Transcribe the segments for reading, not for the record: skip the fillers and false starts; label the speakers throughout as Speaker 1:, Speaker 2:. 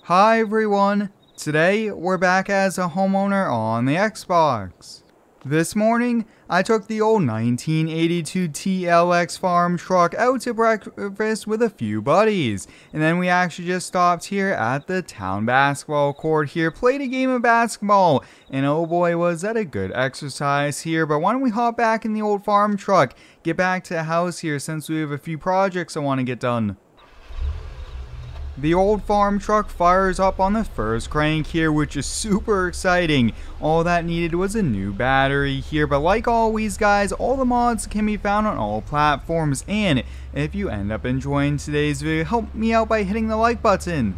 Speaker 1: Hi everyone! Today we're back as a homeowner on the Xbox. This morning I took the old 1982 TLX farm truck out to breakfast with a few buddies, and then we actually just stopped here at the town basketball court here, played a game of basketball, and oh boy was that a good exercise here. But why don't we hop back in the old farm truck, get back to the house here since we have a few projects I want to get done. The old farm truck fires up on the first crank here, which is super exciting. All that needed was a new battery here, but like always guys, all the mods can be found on all platforms, and if you end up enjoying today's video, help me out by hitting the like button.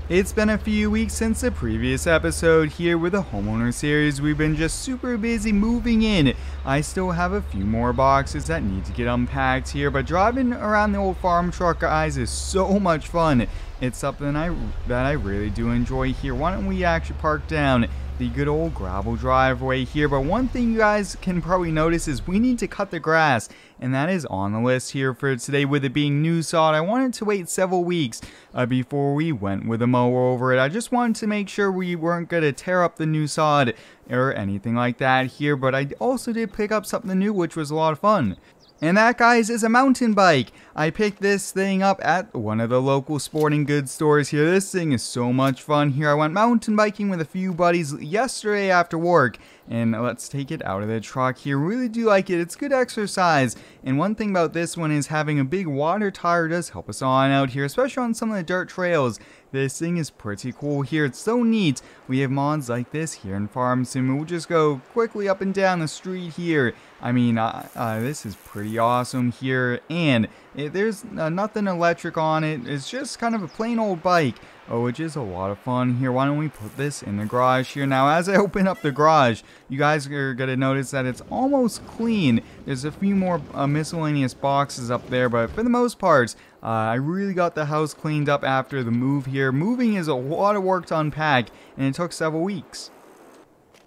Speaker 1: It's been a few weeks since the previous episode here with the homeowner series. We've been just super busy moving in. I still have a few more boxes that need to get unpacked here, but driving around the old farm truck guys is so much fun. It's something that I really do enjoy here. Why don't we actually park down the good old gravel driveway here? But one thing you guys can probably notice is we need to cut the grass, and that is on the list here for today. With it being new sod, I wanted to wait several weeks before we went with a mower over it. I just wanted to make sure we weren't going to tear up the new sod or anything like that here, but I also did pick up something new, which was a lot of fun. And that, guys, is a mountain bike. I picked this thing up at one of the local sporting goods stores here. This thing is so much fun here. I went mountain biking with a few buddies yesterday after work. And let's take it out of the truck here. Really do like it. It's good exercise. And one thing about this one is having a big water tire does help us on out here, especially on some of the dirt trails. This thing is pretty cool here. It's so neat. We have mods like this here in Farm Sim. We'll just go quickly up and down the street here. I mean, this is pretty awesome here. And there's nothing electric on it. It's just kind of a plain old bike. Which is a lot of fun here. Why don't we put this in the garage here? Now, as I open up the garage, you guys are going to notice that it's almost clean. There's a few more miscellaneous boxes up there, but for the most part, I really got the house cleaned up after the move here. Moving is a lot of work to unpack, and it took several weeks.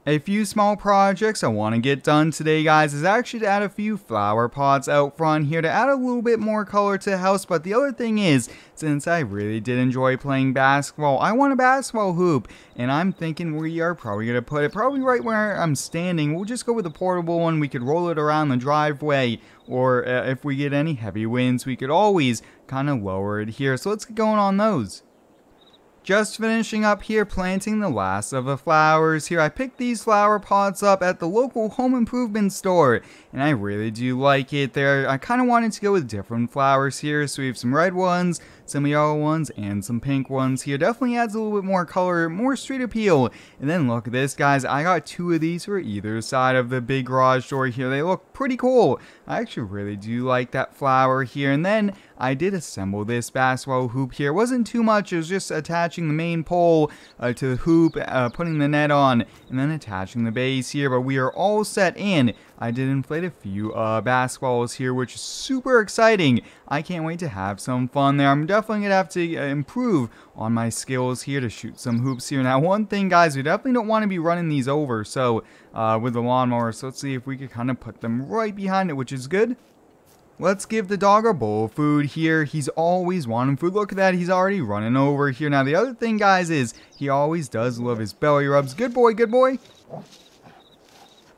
Speaker 1: A few small projects I want to get done today, guys, is actually to add a few flower pots out front here to add a little bit more color to the house. But the other thing is, since I really did enjoy playing basketball, I want a basketball hoop, and I'm thinking we are probably going to put it probably right where I'm standing. We'll just go with a portable one. We could roll it around the driveway, or if we get any heavy winds, we could always kind of lower it here. So let's get going on those. Just finishing up here planting the last of the flowers here. I picked these flower pots up at the local home improvement store, and I really do like it there. I kind of wanted to go with different flowers here, so we have some red ones, some yellow ones, and some pink ones here. Definitely adds a little bit more color, more street appeal. And then look at this, guys. I got two of these for either side of the big garage door here. They look pretty cool. I actually really do like that flower here. And then I did assemble this basketball hoop here. It wasn't too much. It was just attaching the main pole to the hoop, putting the net on, and then attaching the base here. But we are all set in. I did inflate a few basketballs here, which is super exciting. I can't wait to have some fun there. I'm definitely going to have to improve on my skills here to shoot some hoops here. Now, one thing, guys, we definitely don't want to be running these over so with the lawnmower. So let's see if we could kind of put them right behind it, which is good. Let's give the dog a bowl of food here. He's always wanting food. Look at that. He's already running over here. Now, the other thing, guys, is he always does love his belly rubs. Good boy, good boy.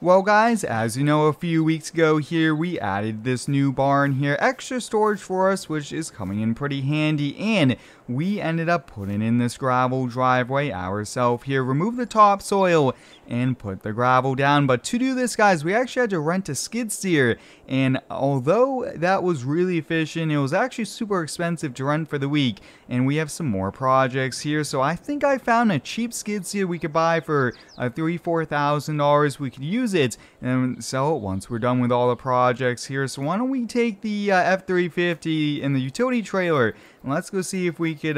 Speaker 1: Well, guys, as you know, a few weeks ago here, we added this new barn here. Extra storage for us, which is coming in pretty handy. And we ended up putting in this gravel driveway ourselves here. Remove the topsoil and put the gravel down. But to do this, guys, we actually had to rent a skid steer. And although that was really efficient, it was actually super expensive to rent for the week. And we have some more projects here. So I think I found a cheap skid steer we could buy for $3,000-$4,000. We could use it and sell it once we're done with all the projects here. So why don't we take the F350 and the utility trailer, and let's go see if we could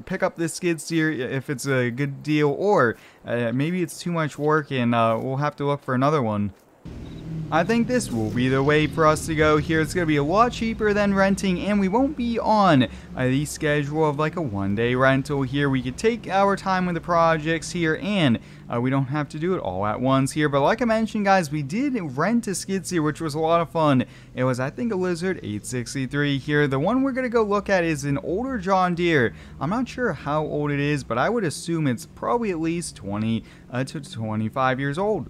Speaker 1: pick up this skid steer, if it's a good deal, or maybe it's too much work and we'll have to look for another one. I think this will be the way for us to go here. It's going to be a lot cheaper than renting, and we won't be on the schedule of like a one-day rental here. We could take our time with the projects here, and we don't have to do it all at once here. But like I mentioned, guys, we did rent a Skidsteer, which was a lot of fun. It was, I think, a Lizard 863 here. The one we're going to go look at is an older John Deere. I'm not sure how old it is, but I would assume it's probably at least 20 to 25 years old.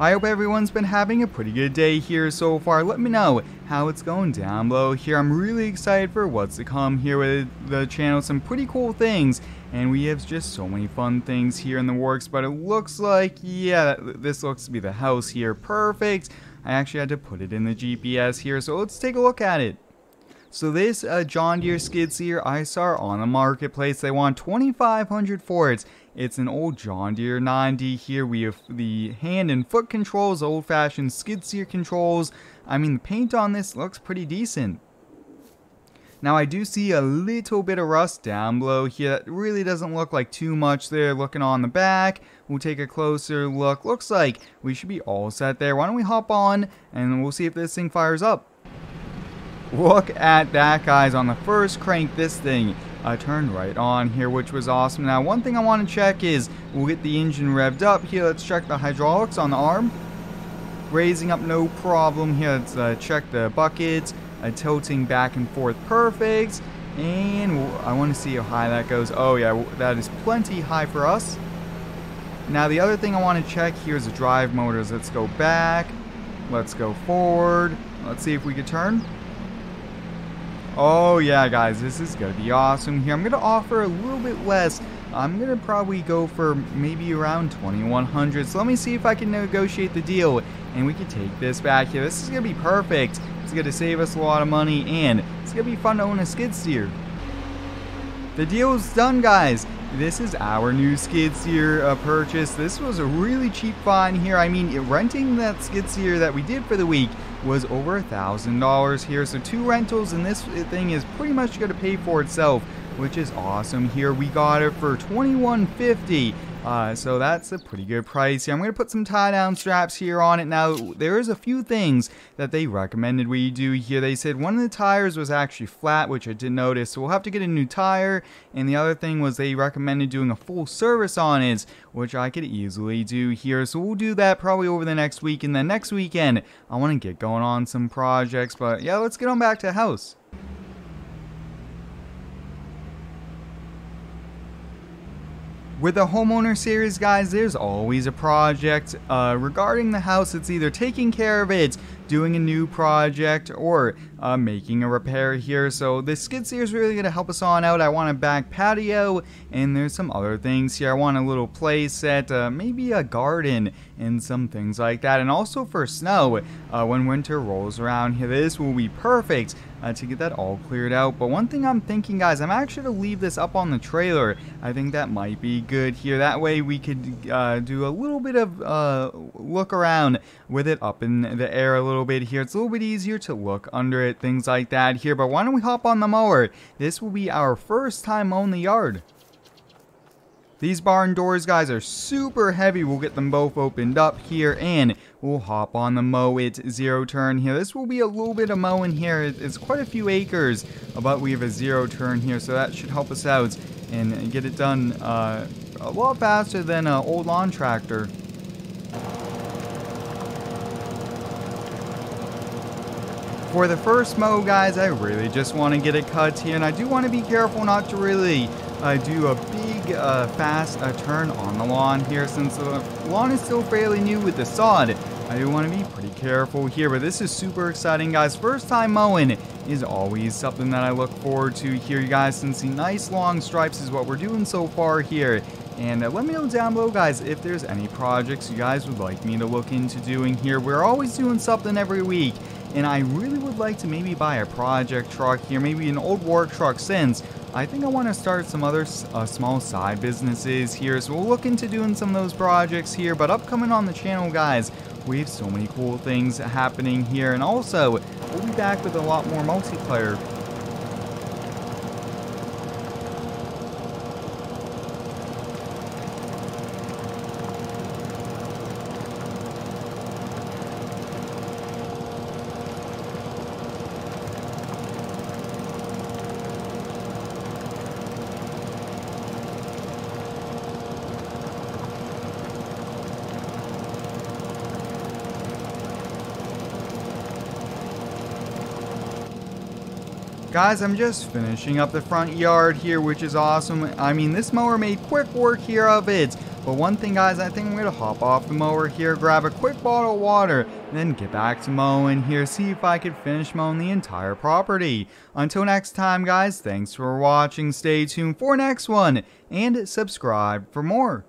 Speaker 1: I hope everyone's been having a pretty good day here so far. Let me know how it's going down below here. I'm really excited for what's to come here with the channel. Some pretty cool things, and we have just so many fun things here in the works. But it looks like, yeah, this looks to be the house here. Perfect. I actually had to put it in the GPS here, so let's take a look at it. So this John Deere Skidsteer I saw on the marketplace. They want $2,500 for it. It's an old John Deere 9D here. We have the hand and foot controls, old-fashioned Skidsteer controls. I mean, the paint on this looks pretty decent. Now, I do see a little bit of rust down below here. That really doesn't look like too much there. Looking on the back, we'll take a closer look. Looks like we should be all set there. Why don't we hop on, and we'll see if this thing fires up. Look at that, guys. On the first crank, this thing turned right on here, which was awesome. Now, one thing I want to check is we'll get the engine revved up here. Let's check the hydraulics on the arm. Raising up, no problem here. Let's check the buckets. Tilting back and forth, perfect. And I want to see how high that goes. Oh yeah, that is plenty high for us. Now, the other thing I want to check here is the drive motors. Let's go back. Let's go forward. Let's see if we can turn. Oh yeah, guys, this is going to be awesome here. I'm going to offer a little bit less. I'm going to probably go for maybe around $2,100. So let me see if I can negotiate the deal, and we can take this back here. This is going to be perfect. It's going to save us a lot of money, and it's going to be fun to own a skid steer. The deal is done, guys. This is our new skid steer purchase. This was a really cheap find here. I mean, renting that skid steer that we did for the week was over $1,000 here. So 2 rentals, and this thing is pretty much going to pay for itself, which is awesome here. We got it for $2,150. So that's a pretty good price here. I'm going to put some tie-down straps here on it. Now, there is a few things that they recommended we do here. They said one of the tires was actually flat, which I did notice, so we'll have to get a new tire. And the other thing was they recommended doing a full service on it, which I could easily do here. So we'll do that probably over the next week. And then next weekend, I want to get going on some projects. But yeah, let's get on back to the house. With the homeowner series, guys, there's always a project regarding the house. It's either taking care of it, doing a new project, or making a repair here. So the skid steer is really going to help us on out. I want a back patio, and there's some other things here. I want a little play set, maybe a garden, and some things like that. And also for snow, when winter rolls around here, this will be perfect to get that all cleared out. But one thing I'm thinking, guys, I'm actually going to leave this up on the trailer. I think that might be good here. That way we could do a little bit of look around with it up in the air a little bit here. It's a little bit easier to look under it, things like that here. But why don't we hop on the mower? This will be our first time mowing the yard. These barn doors, guys, are super heavy. We'll get them both opened up here, and we'll hop on the mow it 0 turn here. This will be a little bit of mowing here. It's quite a few acres, but we have a 0 turn here, so that should help us out and get it done a lot faster than an old lawn tractor. For the first mow, guys, I really just want to get it cut here, and I do want to be careful not to really do a big fast turn on the lawn here, since the lawn is still fairly new with the sod. I do want to be pretty careful here, but this is super exciting, guys. First time mowing is always something that I look forward to here, you guys, since the nice long stripes is what we're doing so far here. And let me know down below, guys, if there's any projects you guys would like me to look into doing here. We're always doing something every week, and I really would like to maybe buy a project truck here, maybe an old work truck, since I think I want to start some other small side businesses here. So we'll look into doing some of those projects here. But upcoming on the channel, guys, we have so many cool things happening here. And also, we'll be back with a lot more multiplayer. Guys, I'm just finishing up the front yard here, which is awesome. I mean, this mower made quick work here of it. But one thing, guys, I think I'm going to hop off the mower here, grab a quick bottle of water, and then get back to mowing here, see if I could finish mowing the entire property. Until next time, guys, thanks for watching. Stay tuned for next one, and subscribe for more.